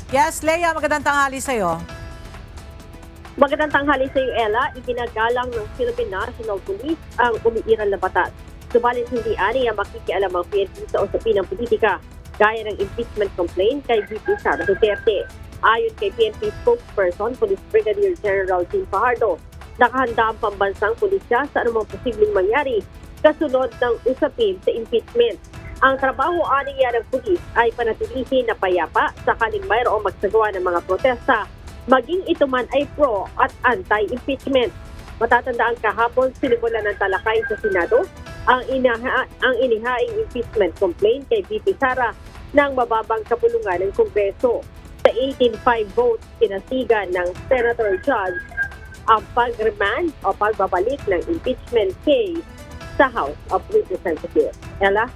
Yes, Leia, magandang tanghali sa'yo. Magandang tanghali sa iyo, Ella. Iginagalang ng Philippine National Police ang umiiral na batas. Subalit hindi ani ang makikialam ang PNP sa usapin ng politika, gaya ng impeachment complaint kay VP Sara Duterte. Ayon kay PNP spokesperson, Police Brigadier General Jean Fajardo, nakahanda ang pambansang pulisya sa anumang posibleng mangyari kasunod ng usapin sa impeachment. Ang trabaho aniya ng pulis ay panatilihin na payapa sakaling mayroong magsagawa ng mga protesta, maging ito man ay pro at anti-impeachment. Matatandaan kahapon sinimulan ng talakay sa Senado ang inihaing impeachment complaint kay VP Sara ng mababang kapulungan ng Kongreso. Sa 18-5 votes, kinasigan ng Senator Judge ang pag-remand o pagbabalik ng impeachment case sa House of Representatives. Ella?